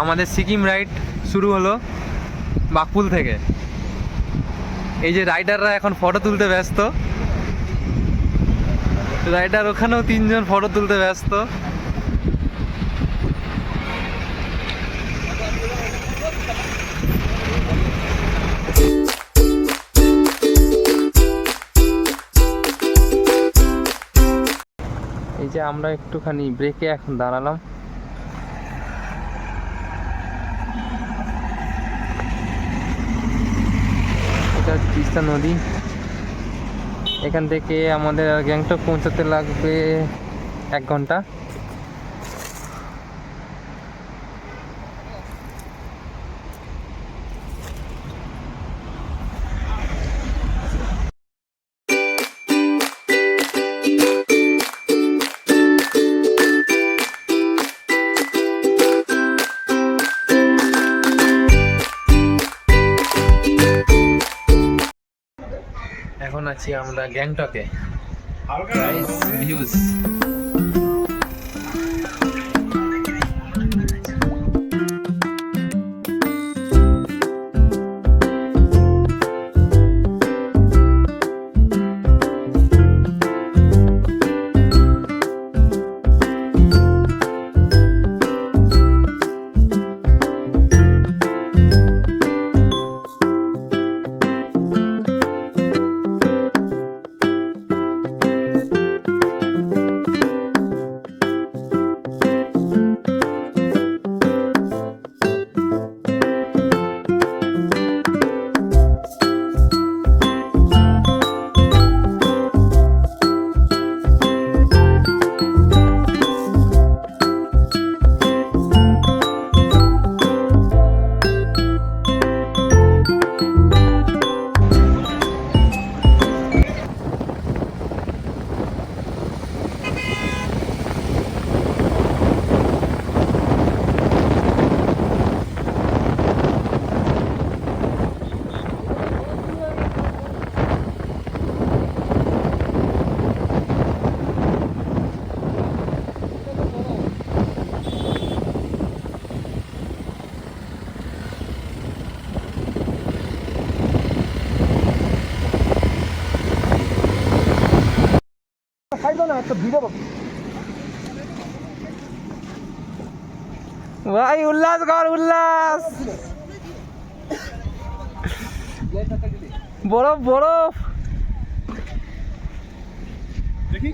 আমাদের সিকিম রাইড শুরু হলো বাকপুল থেকে। এই যে রাইডাররা এখন ফটো তুলতে ব্যস্ত, রাইডার ওখানেও 3 জন ফটো তুলতে ব্যস্ত। এই যে আমরা একটুখানি ব্রেকে এখন দাঁড়ালাম। এটা তিস্তা নদী। এখান থেকে আমাদের গ্যাংটক পৌঁছাতে লাগবে 1 ঘন্টা। এখন আছি আমরা গ্যাংটকে। ভিউজ ভাই উল্লাস কর, উল্লাস। বরফ বরফ দেখি।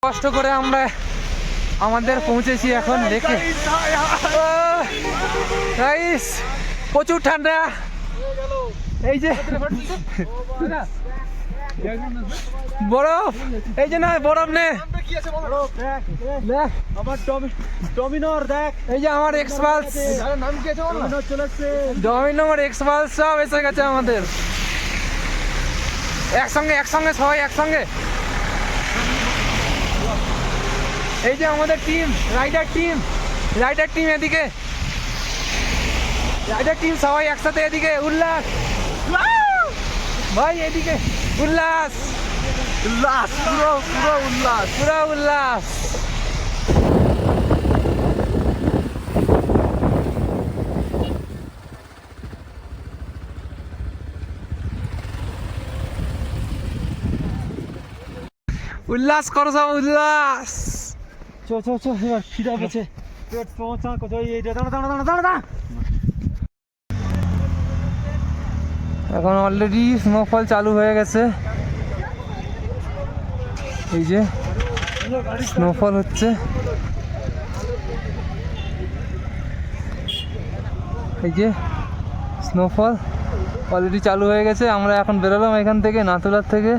কষ্ট করে আমরা আমাদের পৌঁছেছি এখন দেখে। গাইস প্রচুর ঠান্ডা। এই যে বরফ, এই যে না বরফ নে, ডমিনোর দেখ, এই যে আমার এক্সপালস, নাম কি আছে ডমিনোর চলে আসছে। ডমিনোর এক্সপালস সব এসে গেছে আমাদের। একসঙ্গে একসঙ্গে সবাই একসঙ্গে। এই যে আমাদের টিম, রাইডার টিম এদিকে, রাইডার টিম সবাই একসাথে এদিকে। উল্লাস ভাই, এদিকে উল্লাস, উল্লাস, পুরো পুরো উল্লাস। পুরো উল্লাস। উল্লাস করো সব, উল্লাস। চো চো চো, এবার খিদা পেয়েছে, পেট পৌঁছা কোথায়। এই দাঁড়া দাঁড়া দাঁড়া দাঁড়া দাঁড়া। এখন অলরেডি স্নোফল চালু হয়ে গেছে। এই যে স্নোফল হচ্ছে, এই যে স্নোফল অলরেডি চালু হয়ে গেছে। আমরা এখন বেরোলাম এখান থেকে, নাথুলার থেকে।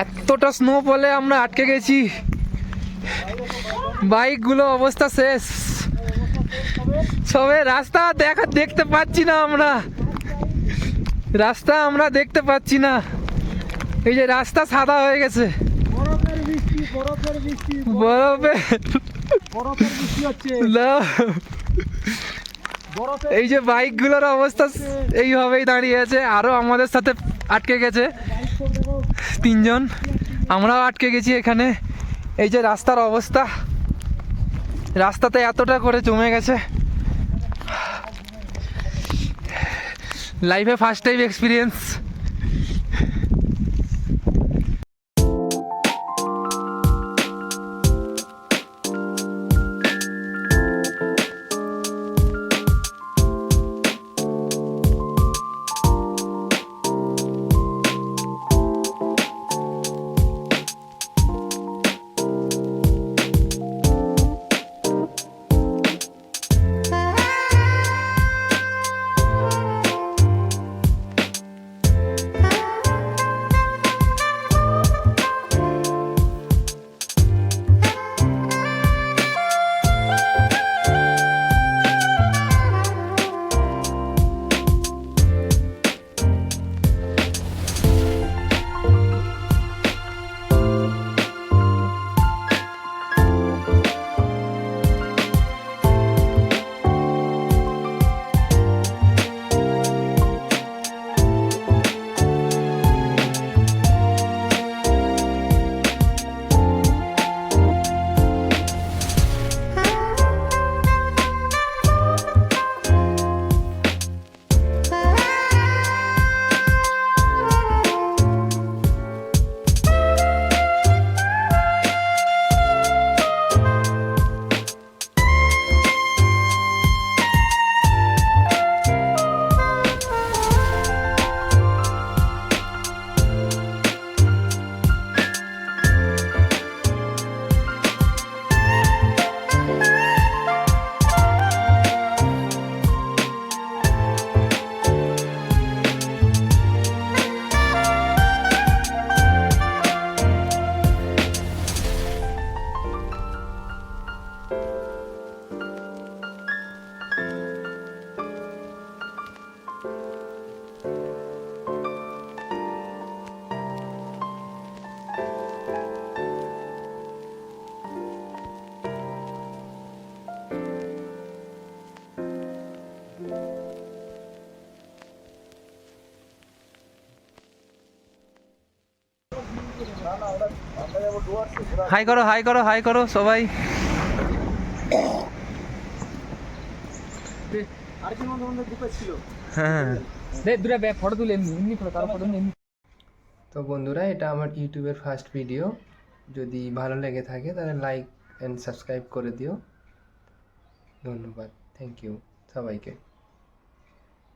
এতটা স্নো ফলে আমরা আটকে গেছি, বাইকগুলো অবস্থা শেষ। সবে রাস্তা দেখতে পাচ্ছি না আমরা, রাস্তা আমরা দেখতে পাচ্ছি না। এই যে রাস্তা সাদা হয়ে গেছে, বরফের বৃষ্টি, বরফের বৃষ্টি, বরফে বরফের বৃষ্টি হচ্ছে। বরফের এই যে বাইকগুলোর অবস্থা এইভাবেই দাঁড়িয়ে আছে। আরো আমাদের সাথে আটকে গেছে 3 জন, আমরাও আটকে গেছি এখানে। এই যে রাস্তার অবস্থা, রাস্তাতে এতটা করে জমে গেছে। লাইফে ফার্স্ট টাইম এক্সপিরিয়েন্স। হাই করো, হাই করো, হাই করো সবাই। আর কি বন্ধু গ্রুপে ছিল? হ্যাঁ, দুটা ফটো তুলে এমনি কারো ফটো এমনি। তো বন্ধুরা, এটা আমার ইউটিউবের ফার্স্ট ভিডিও। যদি ভালো লেগে থাকে তাহলে লাইক অ্যান্ড সাবস্ক্রাইব করে দিও। ধন্যবাদ, থ্যাংক ইউ সবাইকে।